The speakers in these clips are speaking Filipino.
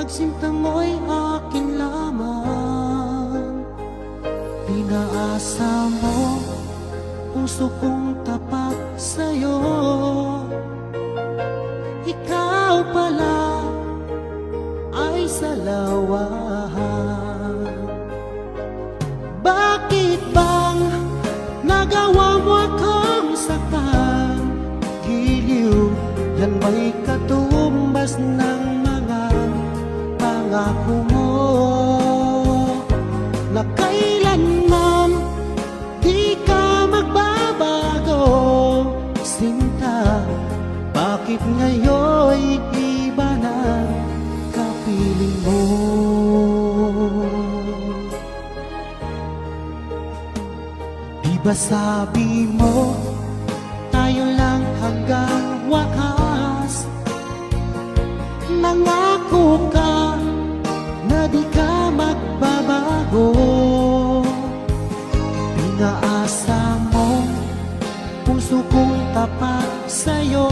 Sinta mo'y akin lamang. Pinaasa mo puso kong tapat sa'yo. Ikaw pala ay salawahan. Bakit bang nagawa mo akong saktan? Giliw, yan ba'y katumbas ng mga pangako mo na kailanman di ka magbabago? Sinta, bakit ngayon'y iba na kapiling mo? Di ba sabi mo tayo lang hanggang wakas? Nangako ka na di ka magbabago. Pinaasa mo puso kong tapat sa'yo.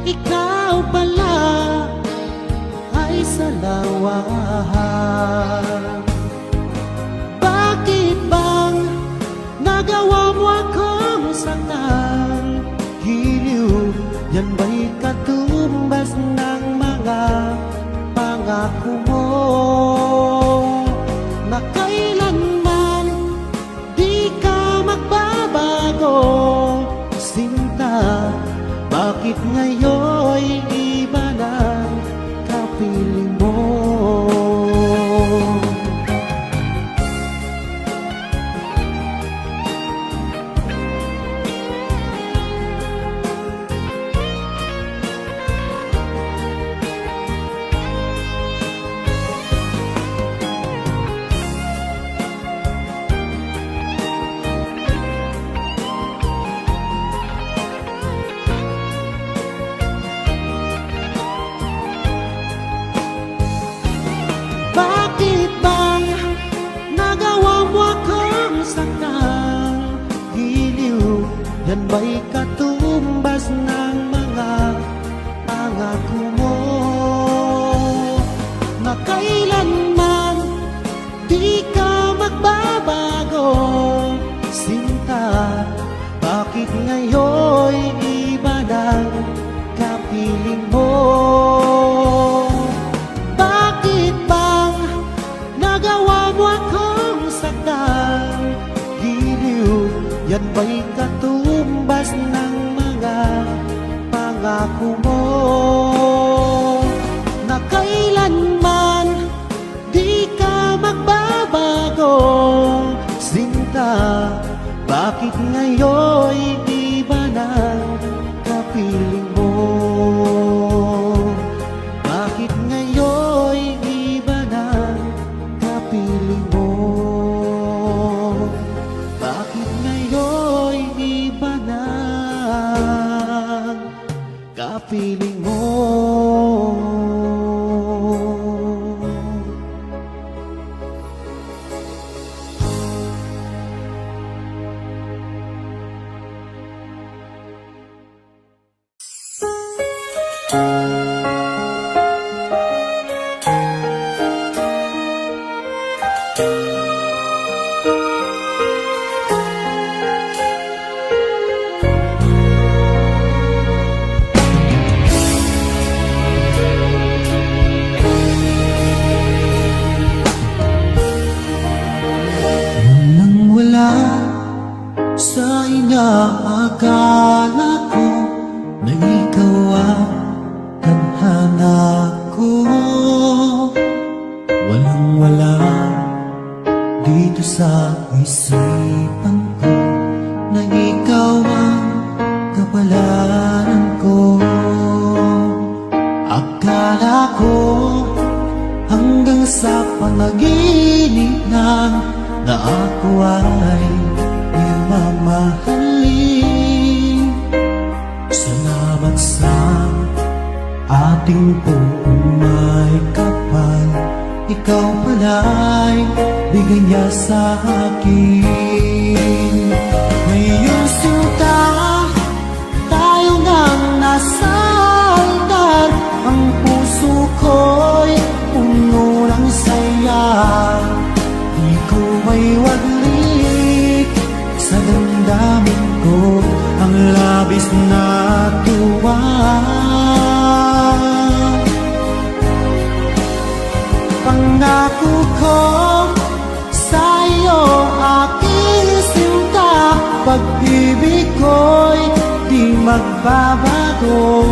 Ikaw pala ay salawahan. Bakit bang nagawa mo akong saktan? Giliw, yan ba'y katumbas ng mga pangako mo na kailanman di ka magbabago? Sinta, bakit ngayon'y iba na kapiling mo? Bakit bang nagawa mo akong saktan? Giliw, yan ba'y katumbas ng mga pangako mo na kailanman di ka magbabago? Sinta, bakit ngayon'y iba ng kapiling mo? Nagawa mo akong saktan? Giliw, yan ba'y katumbas ng mga pangako mo na kailanman di ka magbabago? Sinta, bakit ngayon'y iba na kapiling mo? Bakit ngayon'y iba na kapiling mo? Bakit ngayon'y iba na kapiling mo? Sa inaakala ko na ikaw ang tadhana ko, walang-wala dito sa isipan ko na ikaw ang kapalaran ko. Akala ko hanggang sa panaginip na ako ay mamahalin. Salamat sa ating may kapal. Ikaw pala'y bigay niya sa akin. Ngayong sinta, tayo nang nasa altar. Ang puso ko'y di magbabago,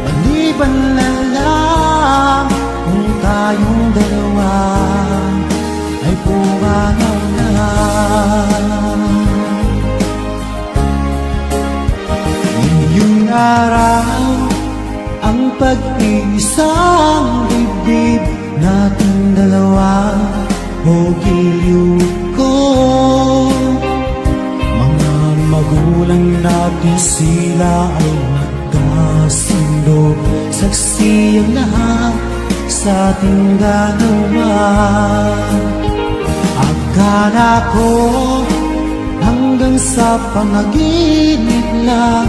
maliban na lang kung tayong dalawa ay pumanaw na. Ngayong araw ang pag-iisang dibdib nating dalawa o giliw ko. Mga magulang natin sila ay magkasundo, saksi ang lahat sa ating ganawa. Akala ko hanggang sa panaginip lang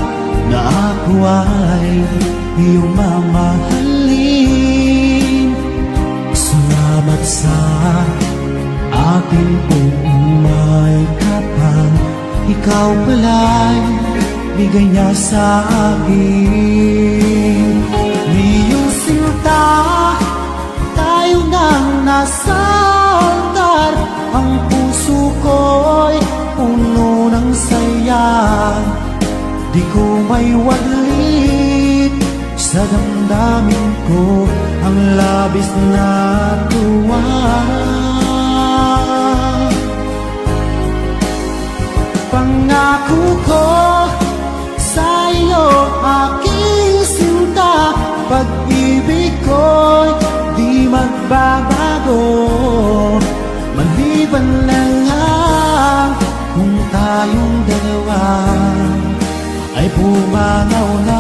na ako ay iyong mamahalin. Salamat sa aking umay kapag ikaw pala'y bigay niya sa akin. Iyong sinta, tayo nang nasa altar, ang puso ko'y puno ng saya. Di ko may wadlit sa damdamin ko ang labis na tuwa. Pangako ko sa iyo, aking sinta, pag-ibig ko'y di magbabago, maliban na lang kung tayong dalawa ay pumanaw na.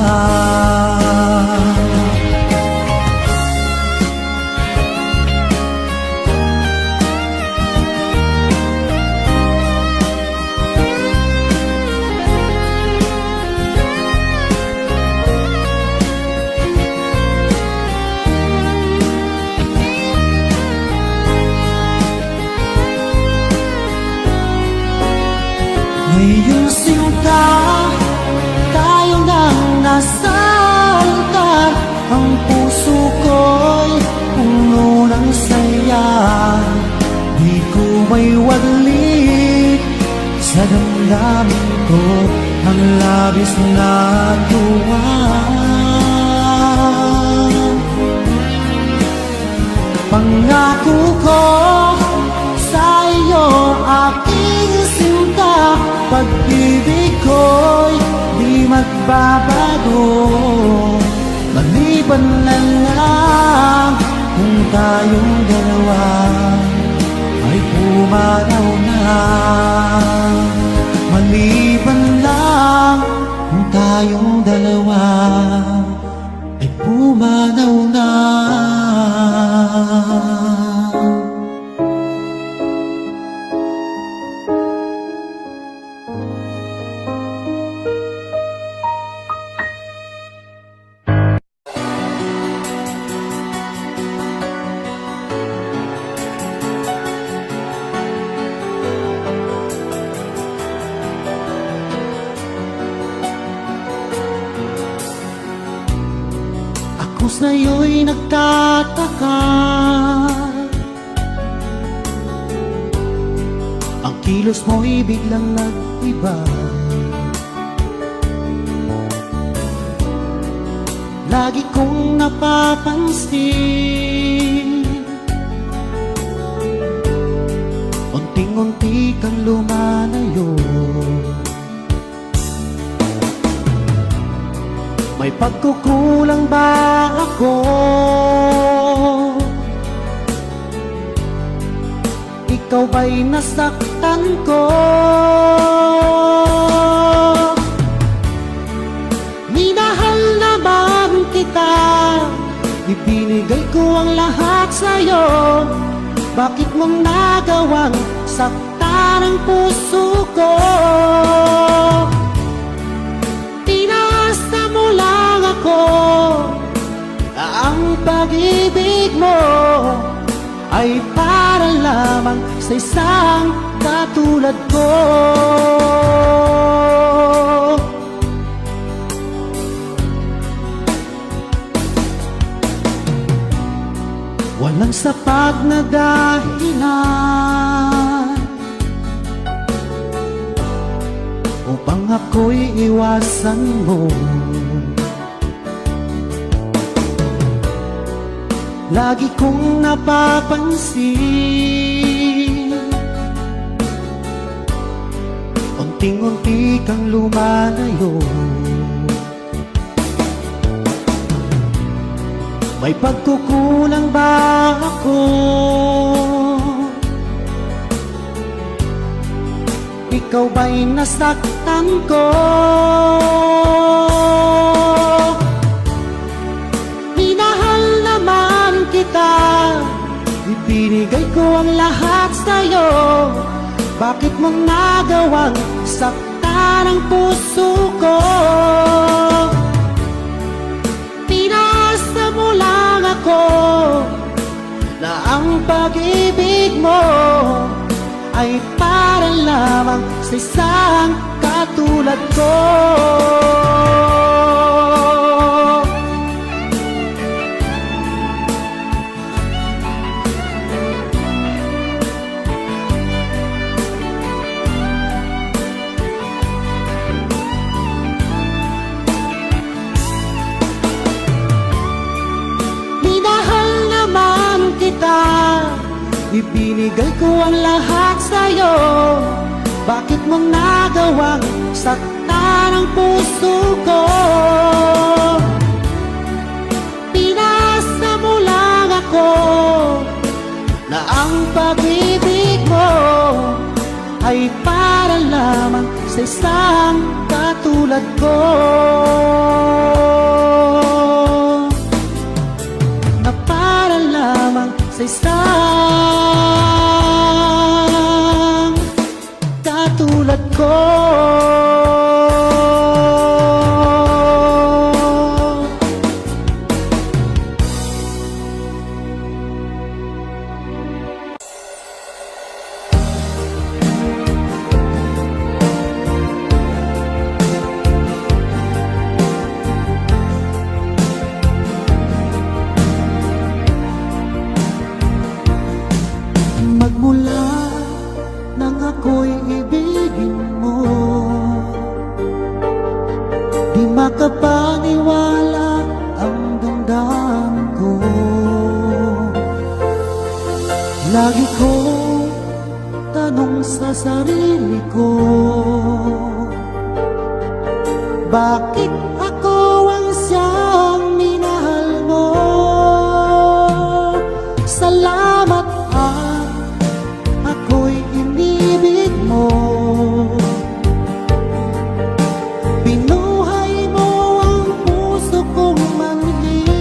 Ngayong sinta, tayo nang nasa altar, ang puso ko'y puno ng saya. Di ko may wadlit sa damdamin ko ang labis na tuwa. Pangako ko sa iyo, aking sinta, pag-ibig ko'y di magbabago, maliban na lang kung tayong dalawa ay pumanaw na. Maliban lang kung tayong dalawa ay pumanaw na. Ako sa'yo'y nagtataka, ang kilos mo'y biglang nag-iba. Lagi kong napapansin, unting-unti kang lumalayo. May pagkukulang ba ako? Ikaw ba'y nasaktan ko? Minahal naman kita, ibinigay ko ang lahat sa'yo. Bakit mong nagawang saktan ang puso ko? Tinaasa mo lang ako, ang pag-ibig mo ay para lamang sa isang katulad ko. Walang sapat na dahilan upang ako'y iwasan mo. Lagi kong napapansin, unting-unti kang lumalayo. May pagkukulang ba ako? Ikaw ba'y nasaktan ko? Minahal naman kita, ibinigay ko ang lahat sa'yo. Bakit mo nagawang saktan ang puso ko? Pinasa mo lang ako na ang pag-ibig mo ay para lamang sa isang katulad ko. Minahal naman kita, ibinigay ko ang lahat sa'yo. Bakit mo nagawang saktan ang puso ko? Pinasa mo lang ako na ang pag-ibig mo ay para lamang sa isang katulad ko. Na para lamang sa isang katulad ko. Magmula nang ako'y ibigin mo, di makapaniwala ang damdamin ko. Lagi kong tanong sa sarili ko, bakit ako ang siyang minahal mo? Salamat ako'y inibig mo. Binuhay mo ang puso kong manhid.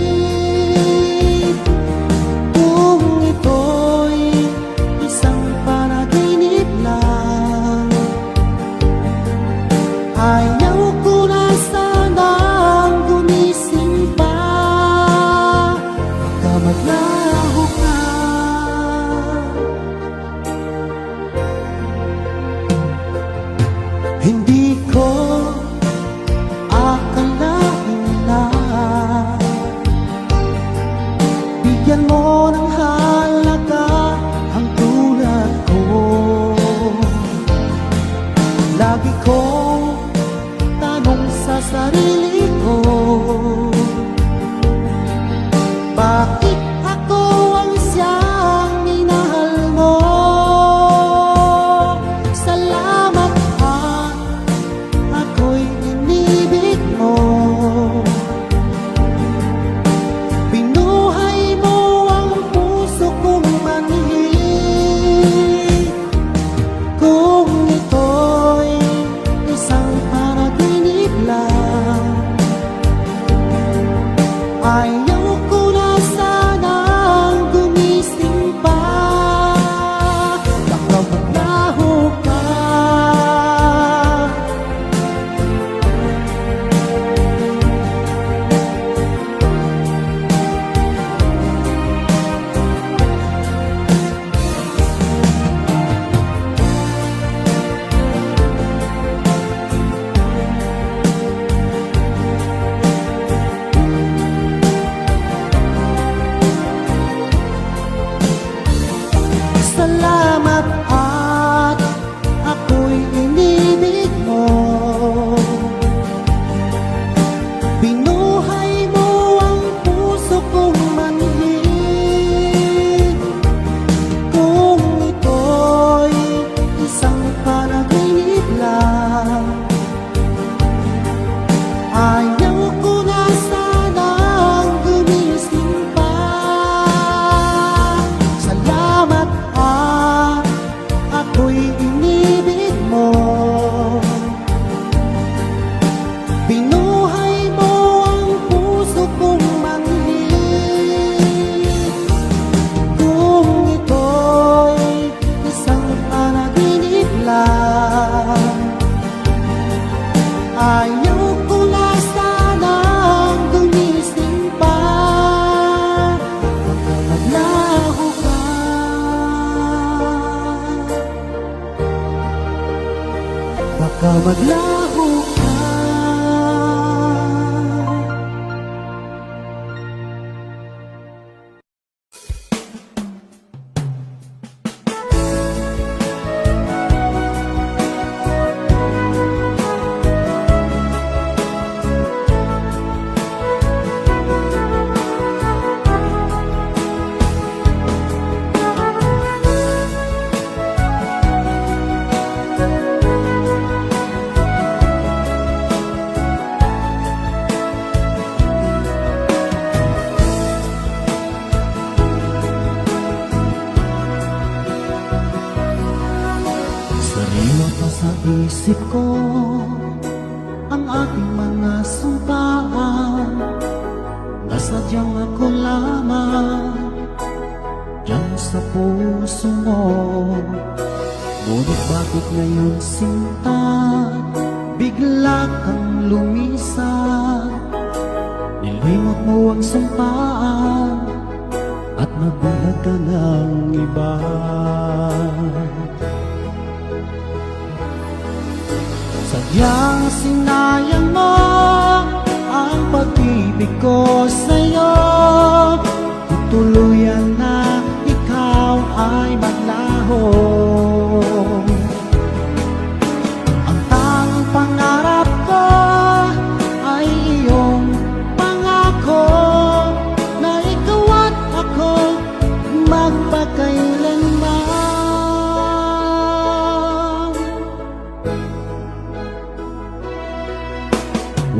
Kung ito'y isang panaginip lang, ayaw ko na sanang gumising pa. Baka maglaho ka. Hindi ko akalain na bigyan mo ng halaga ang tulad ko. Lagi kong tanong sa sarili ko, bakit ako ang siyang minahal mo? Salamat ako'y inibig mo. Binuhay mo ang puso kong manhid. Kung ito'y isang panaginip lang, ayaw ko na sanang gumising pa. Baka maglaho ka. Salamat at ako'y inibig mo. isip ko ang ating mga sumpaan na sadyang ako lamang diyan sa puso mo. Ngunit bakit ngayon sinta bigla kang lumisan? Nilimot mo ang sumpaan at nabulag ka ng iba. Sadyang sinayang mo ang pag-ibig ko sa'yo. Kung tuluyan na ikaw ay maglaho, ang tanging pangarap ko ay iyong pangako na ikaw at ako magpakailanman.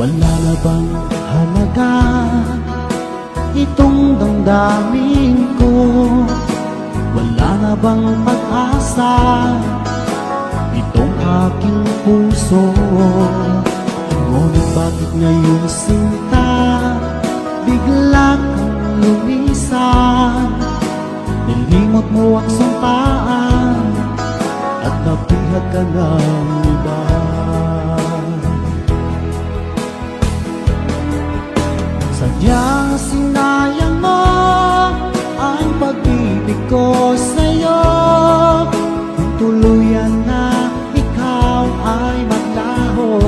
Wala na bang halaga itong damdamin ko? Wala na bang pag-asa itong aking puso? Ngunit bakit ngayon sinta bigla kang lumisan? Nilimot mo ang sumpaan at napihag ka ng iba. Sadyang sinayang mo ang pag-ibig ko sa'yo. Kung tuluyan na ikaw ay maglaho,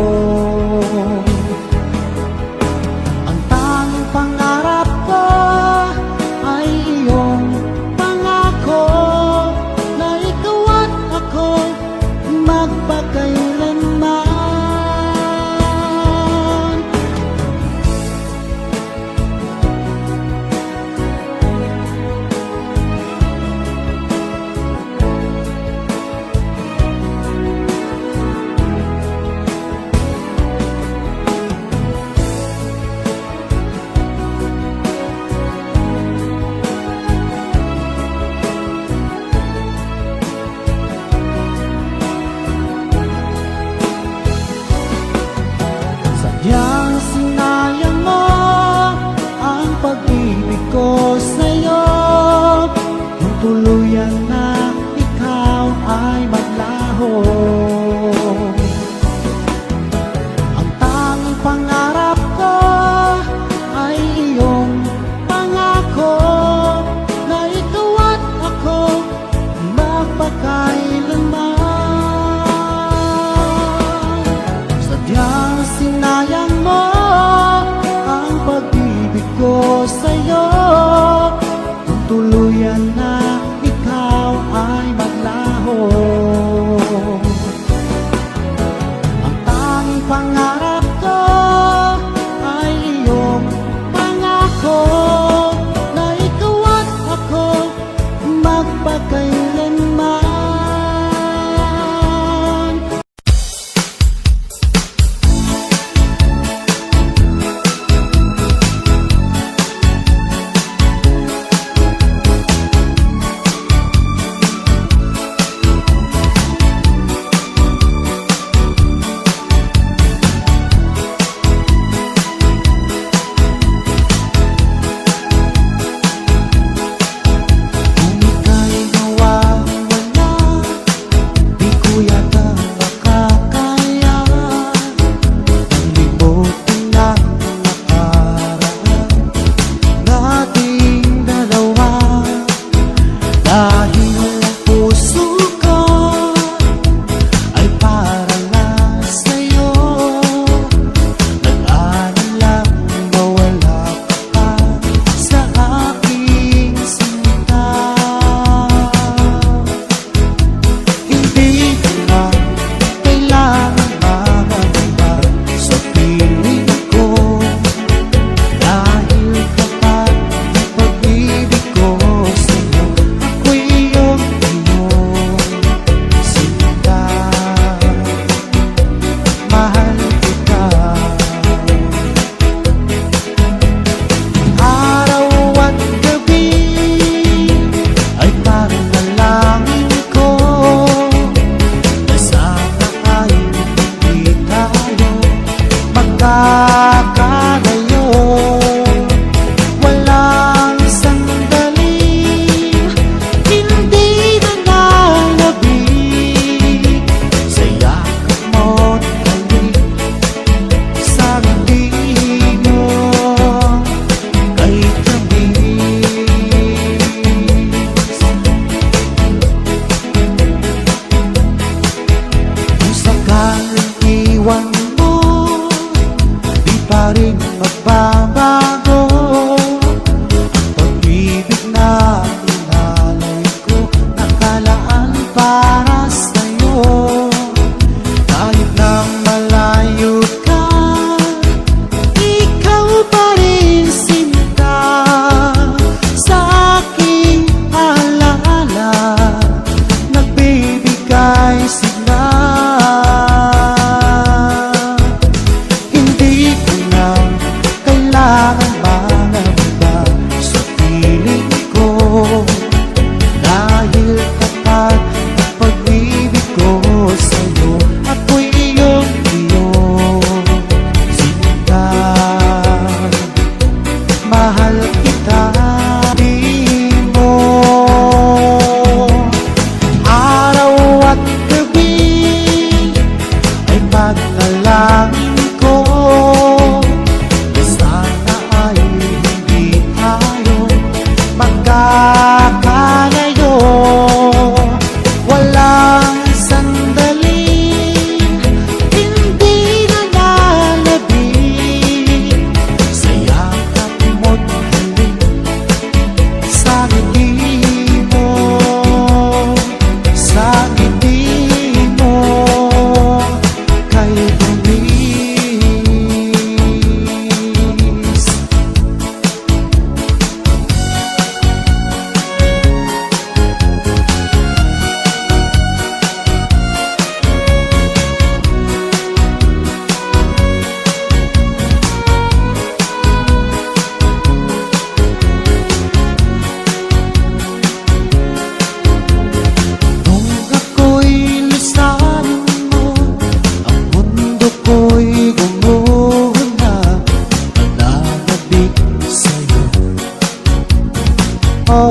ang tanging pangarap ko ay iyong pangako na ikaw at ako magpakailanman. Sadyang sinayang mo ang pag-ibig ko sa'yo. Kung tuluyan na ikaw ay maglaho, ang tanging pangarap ko ay iyong pangako na ikaw at ako magpakailanman. Sadyang sinayang mo ang pag-ibig ko sa'yo. Kung tuluyan na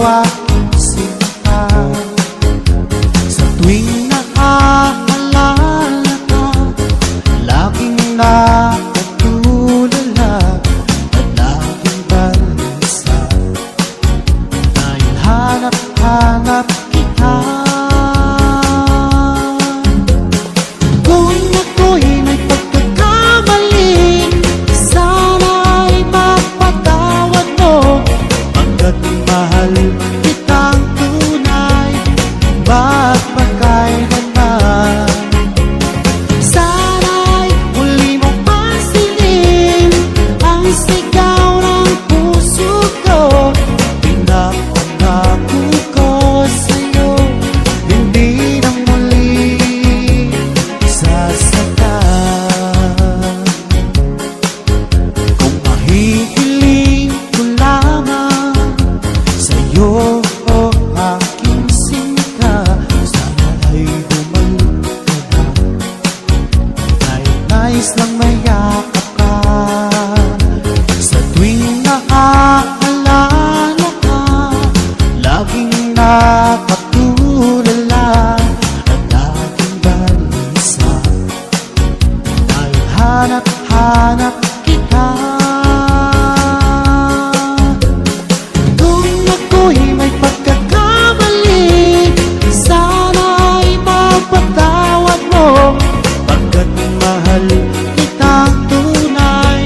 aking sinta. Sa tuwing naaalala ka, laging nakatulala at laging balisa. Dahil hanap-hanap kita. Kung ako'y may pagkakamali, sana'y mapatawad mo. Pagkat mahal kitang tunay, ba't pagkailanman? Sana'y muli mong pansinin ang sigaw ng puso ko. Pinapangako ko sa'yo, hindi na muli sasaktan. Kung mahihiling ko lamang sa'yo o aking sinta, sana'y bumalik ka na. Nais lang mayakap ka. Sa tuwing naaalala ka, laging nakatulala at laging balisa. Dahil hanap-hanap kita. Kung ako'y may pagkakamali, sana'y mapatawad mo. Pagkat mahal kitang tunay,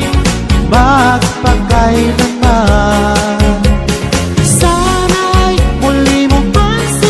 magpakailanman. Sana'y muli mong pansinin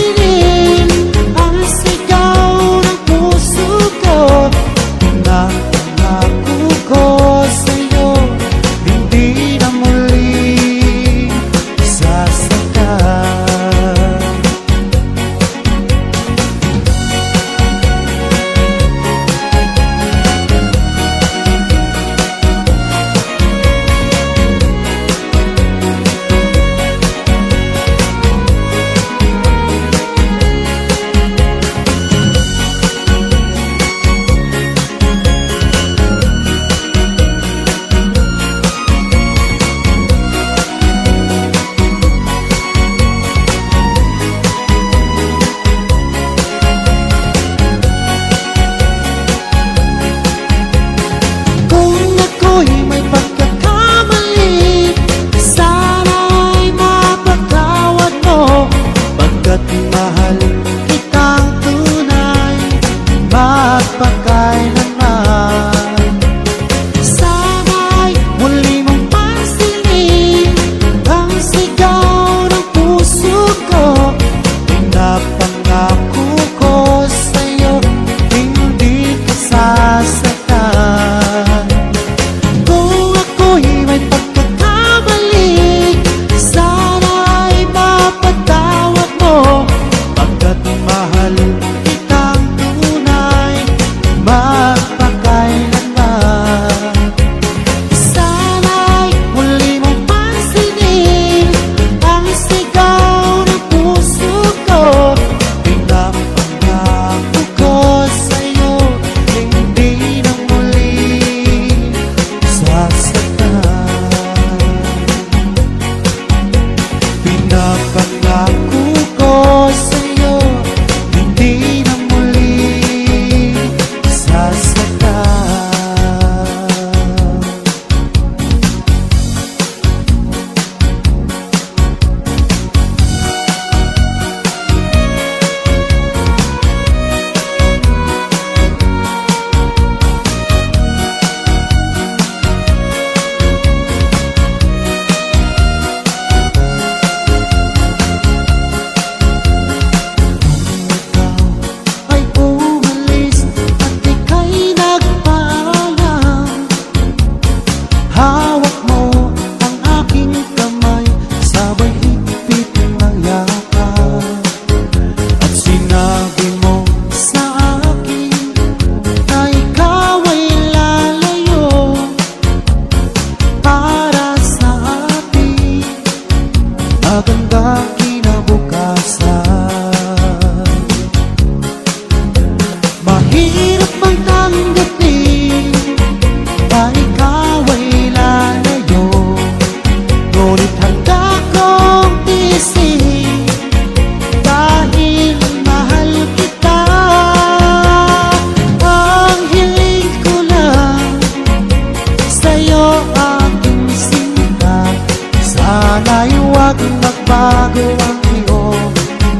huwag magbago ang iyong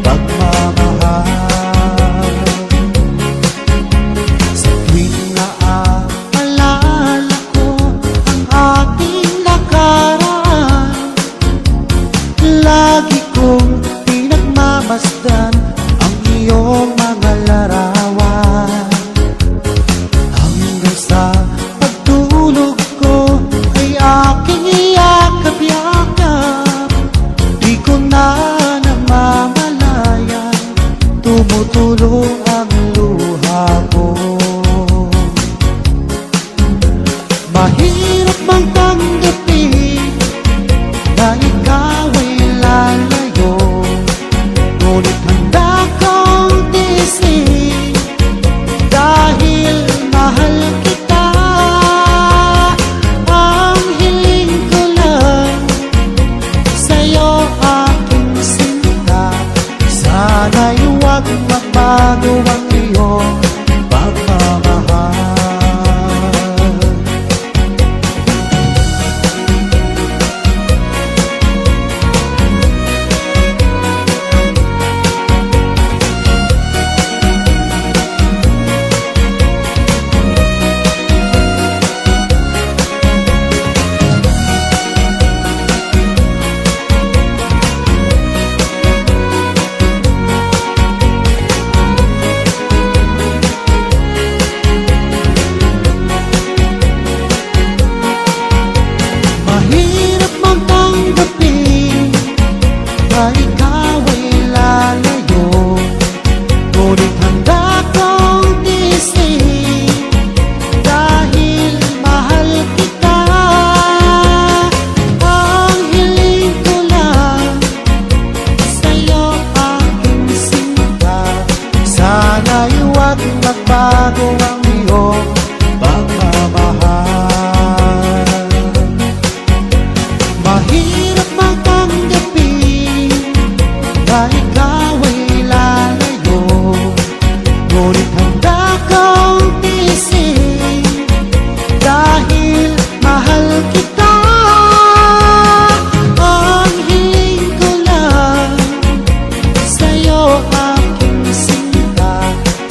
pagmamahal. Sa tuwing naaalala ko ang ating nakaraan, lagi kong pinagmamasdan ang iyong mga larawan. Hanggang sa pagtulog ko ay aking iyakap-yakap, di ko na namamalayan, tumutulong ang luha ko. Mahirap mang tanggapin na ikaw ay lalayo, ngunit handa kong tiisin dahil mahal kita. Ang hiling ko lang sa'yo, aking sinta, sana'y huwag magbago ang iyong pagmamahal. Mahirap mang tanggapin na ikaw ay lalayo, ngunit handa kong tiisin dahil mahal kita. Ang hiling ko lang sa'yo, aking sinta, sana'y huwag magbago ang iyong pagmamahal. Mahirap mang tanggapin na ikaw ay lalayo, ngunit handa kong tiisin dahil mahal kita. Ang hiling ko lang sa'yo, aking sinta,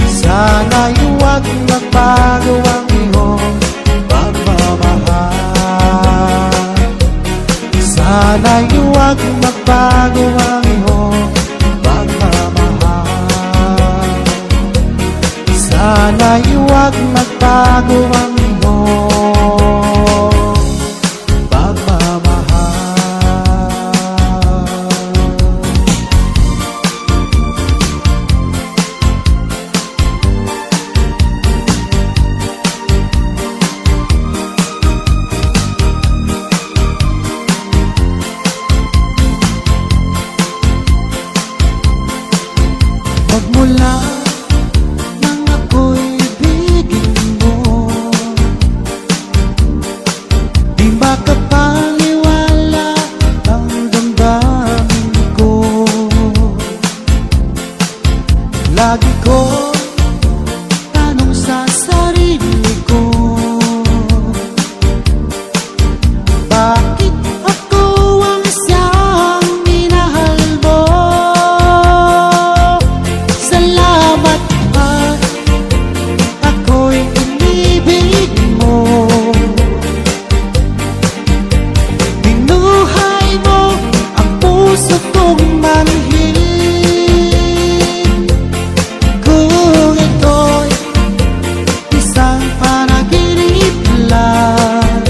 sana'y huwag magbago ang iyong pagmamahal. Sana'y huwag magbago ang iyong pagmamahal. Sana'y huwag magbago ang iyong pagmamahal. Magmula nang ako'y ibigin mo, di makapaniwala ang damdamin ko. Lagi ko tanong sa sarili ko, bakit ako ang siyang minahal mo? Salamat at ako'y inibig mo. Binuhay mo ang puso kong manhid. Kung ito'y isang panaginip lang,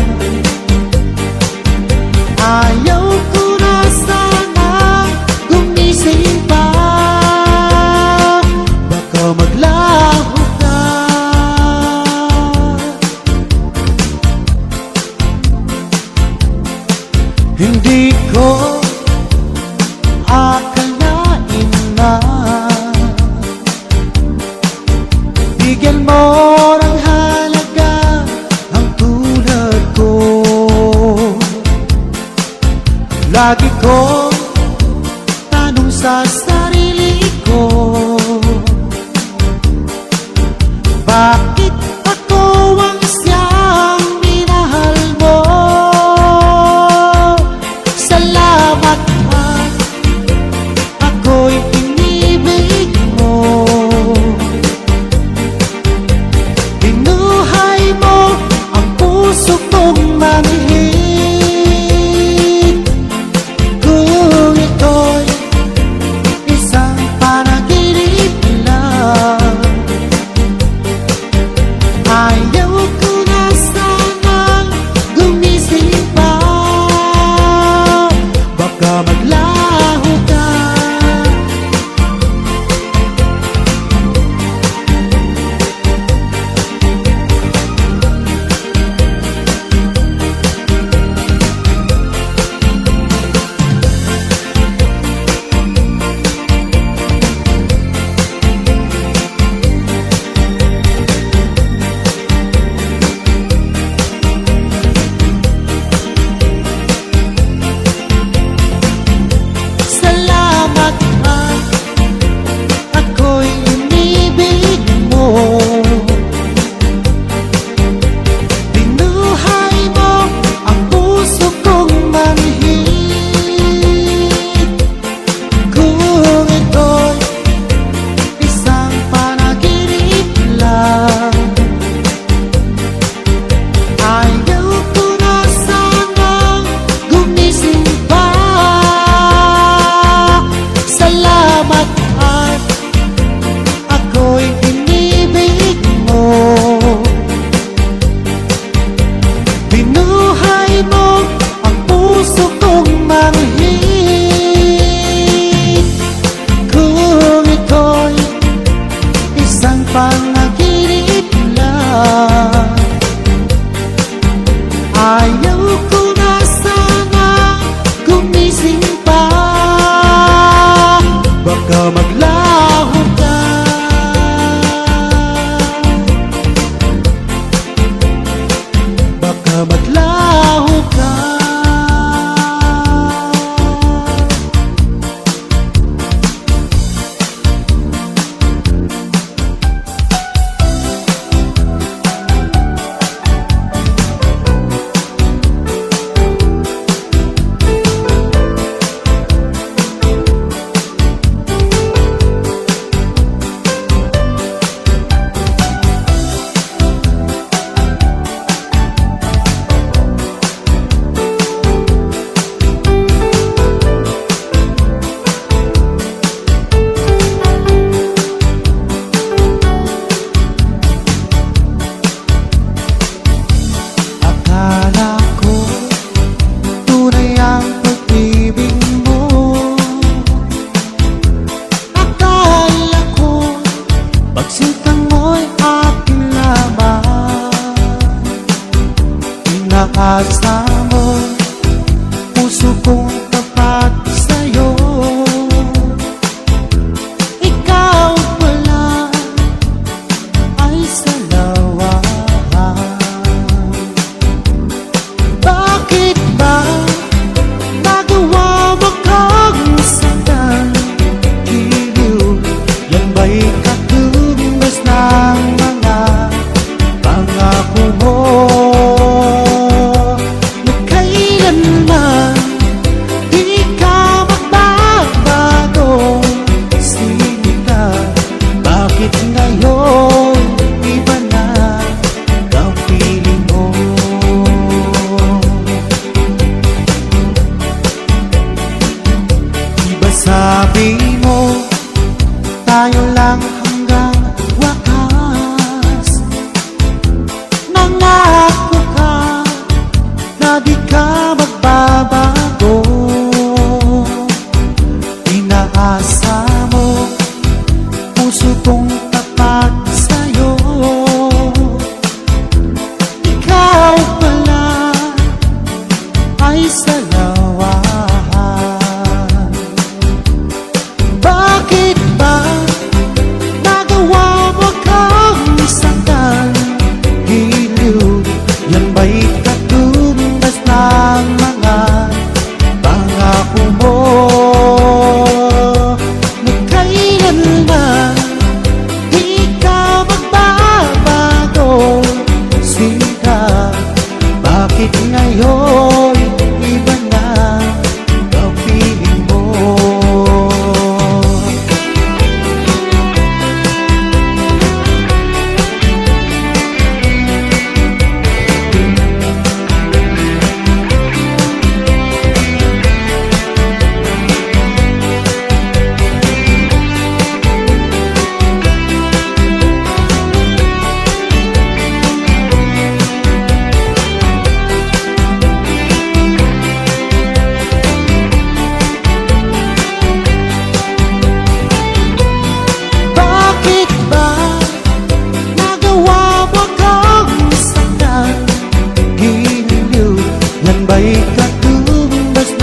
ayaw ko na sana gumising pa. Baka maglaho ka. Hindi ko akalain na bigyan mo ng halaga ang tulad ko. Lagi ko tanong sa sarili ko, bakit ako ang siyang minahal mo? Salamat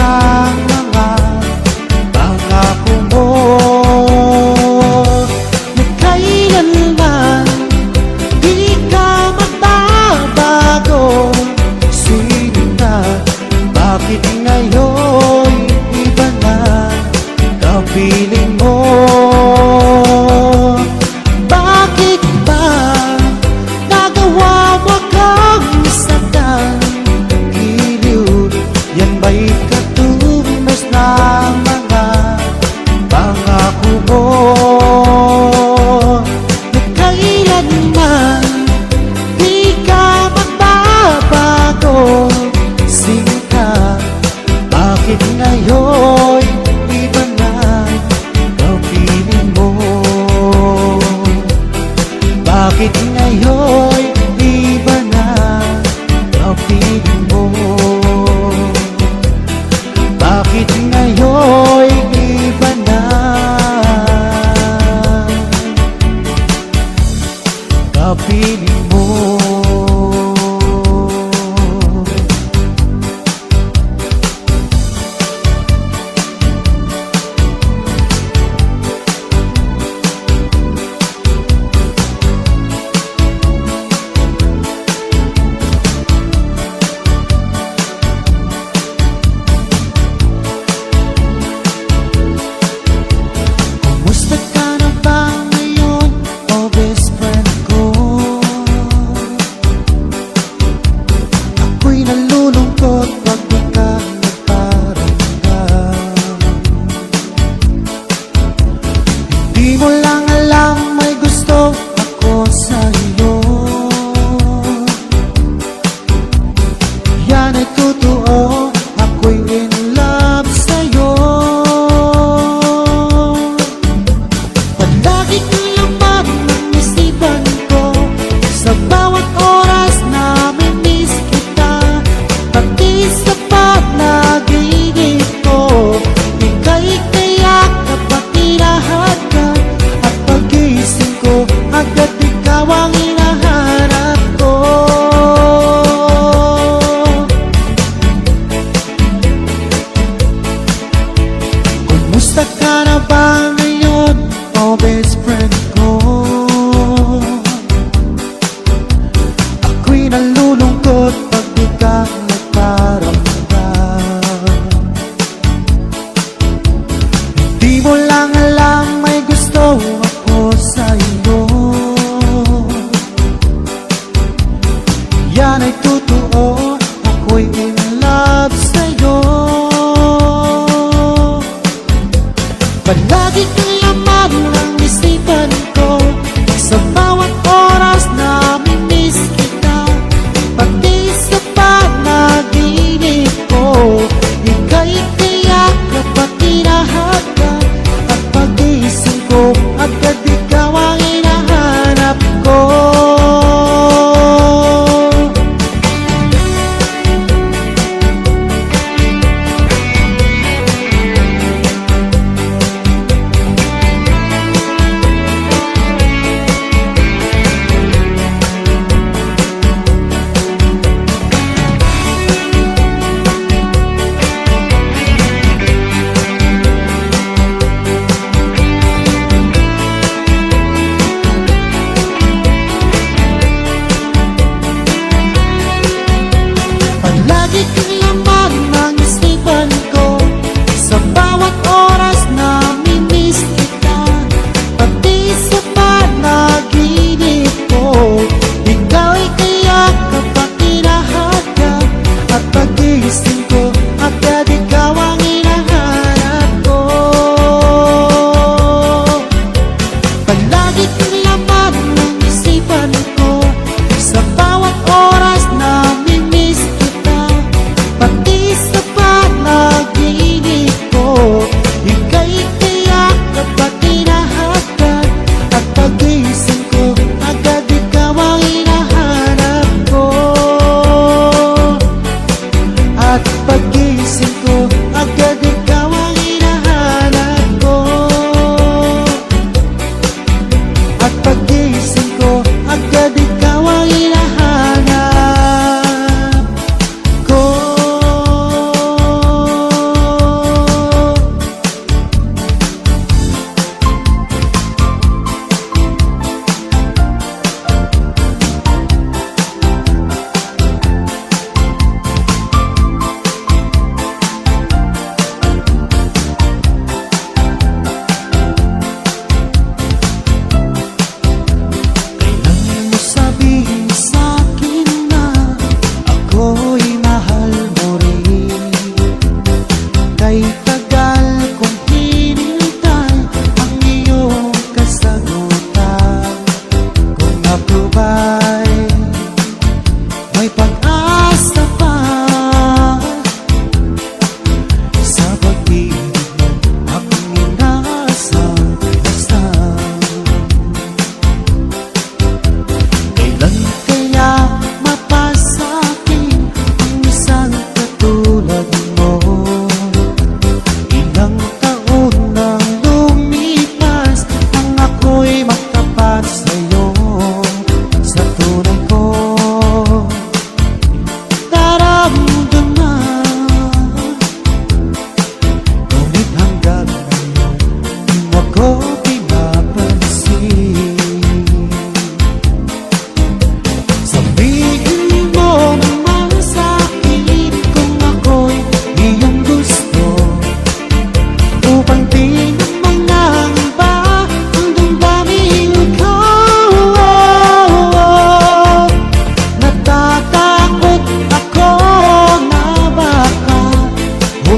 ng mga pangako mo na kailanman di ka magbabago. Sinta, bakit ngayon iba na kapiling mo? Bakit ba nagawa mo kang saktan? Giliw, yan ba'y katumbas ng mga pangako mo na kailanman di ka magbabago? Sinta, bakit ngayon iba na kapiling mo? Bakit ngayon iba na kapiling mo? Bakit ngayon iba na kapiling mo? Kumusta ka na ba ngayon, oh best friend ko? Ako'y nalulungkot pag di ka nagparamdam. Hindi mo lang alam may gusto ako sa'yo. Yan ay totoo, ako'y in love sa'yo. Palagi kang laman ng isipan ko, sa bawat oras na miss kita. Pati sa panaginip ko, ika'y kayak kapag hinahat ka. At pag-isip ko, agad ikaw ang hinahanap ko. Kumusta ka na ba ngayon, oh best friend ko? Ako'y nalulungkot pag di ka nagparamdam. Di mo lang alam may gusto ako sa'yo. Yan ay totoo, ako'y in love sa'yo. Palagi kang laman ng isipan ko, sa bawat oras na miss kita. Pati sa panaginip ko, ika'y kayak kapag hinahat ka. At pag-isip ko, agad ikaw ang hinahanap ko.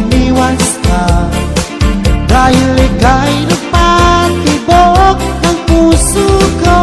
umiwas ka. Dahil ika'y nagpatibok ng puso ko.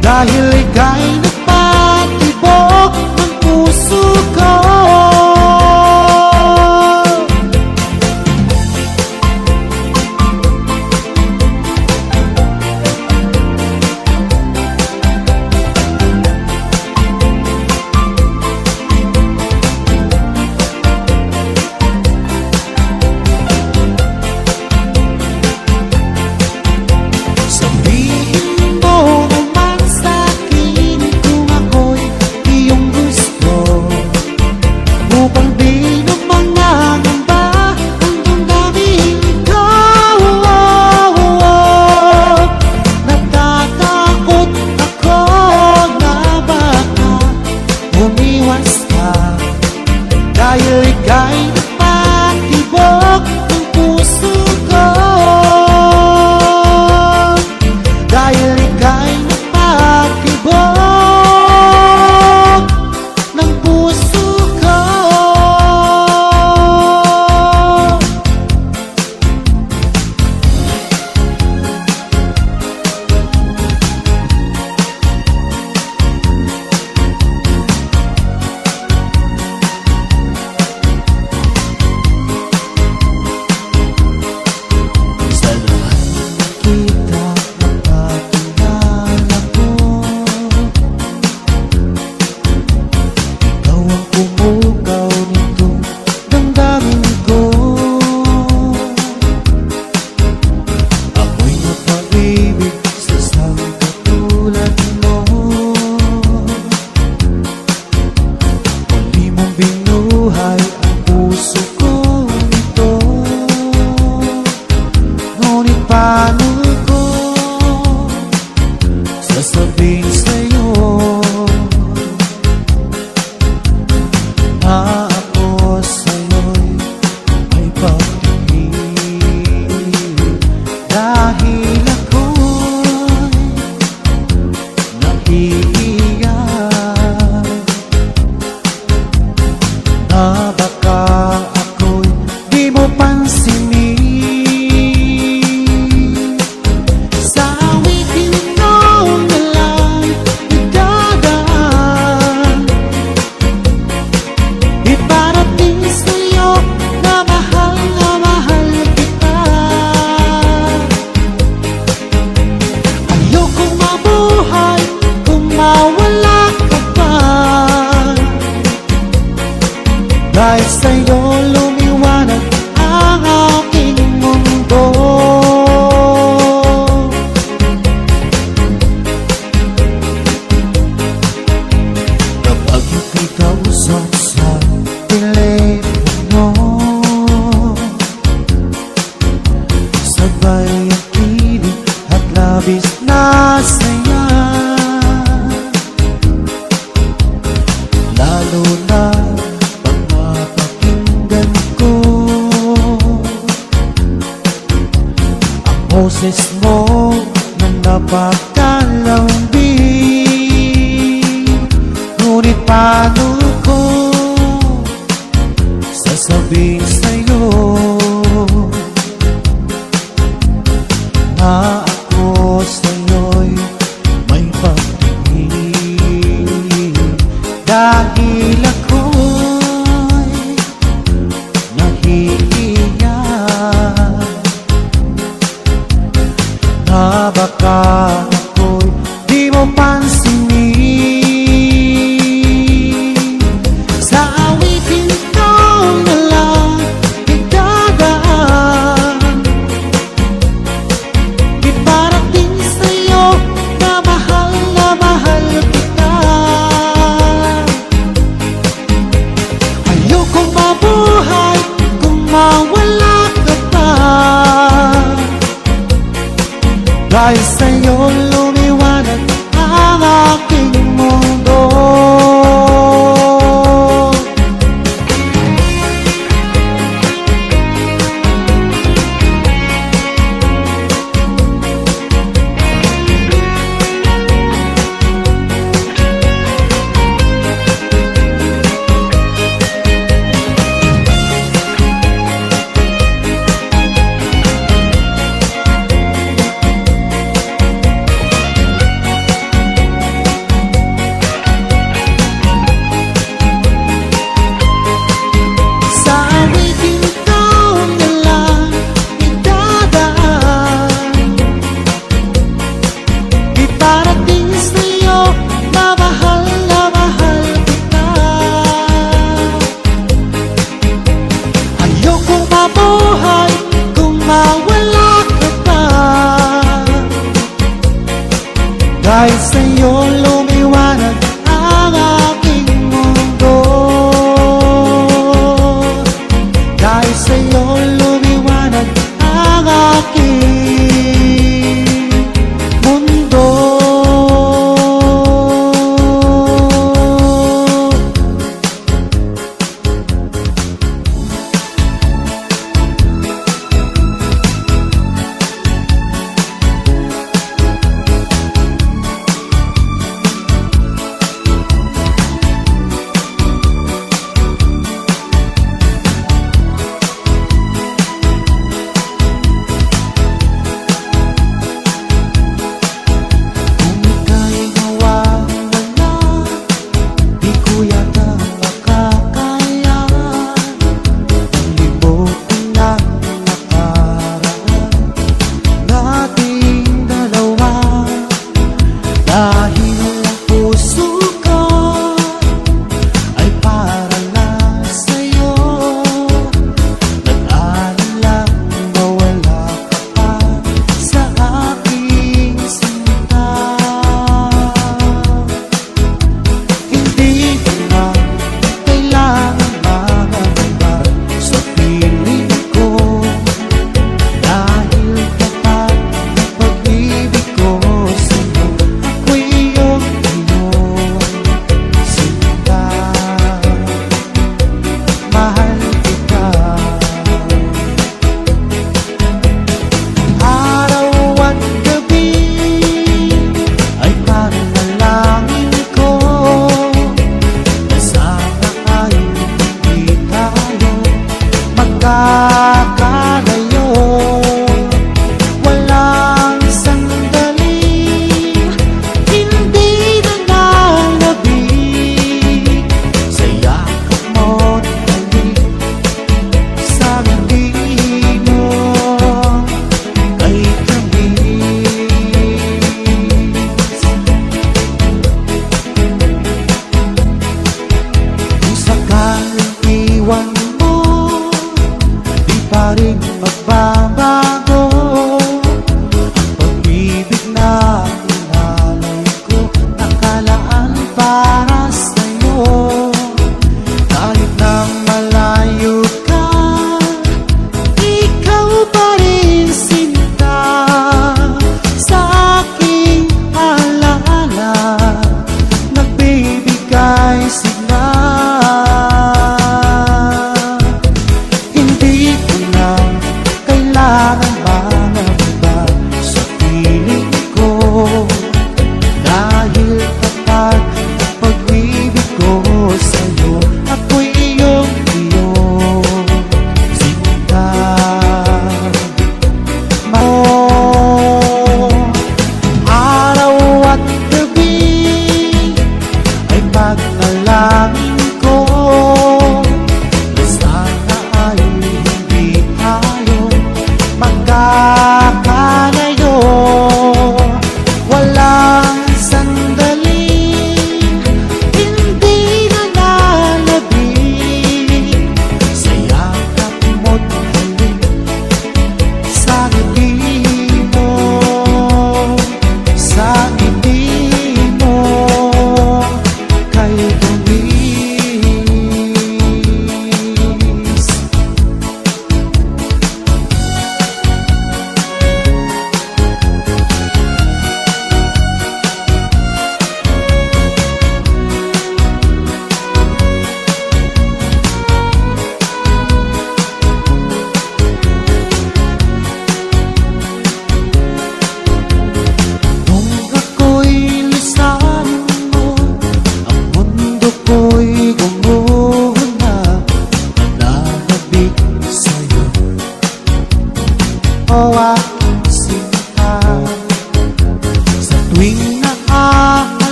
Dahil ika'y nagpatibok ng puso ko. Dahil ika'y nagpatibok ng puso ko. Dahil ika'y nagpatibok ng puso ko. Paano ko sasabihin sa'yo na ako sa'yo'y may pag-ibig? Dahil ako'y nahihiyak na baka ako'y di mo pansinin. pagkalambing. Ngunit paano ko sasabihin sa'yo na ako sa'yo'y may pagtingin? Dahil ako'y nahihiya na baka ako'y di mo pansinin. Sa awitin ko na lang idadaan, iparating sa'yo na mahal kita.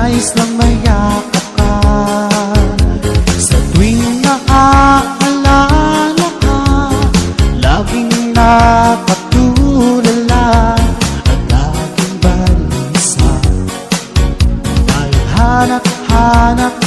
nais lang mayakap ka. Sa tuwing naaalala ka, laging napatulala at laging balisa. Dahil hanap-hanap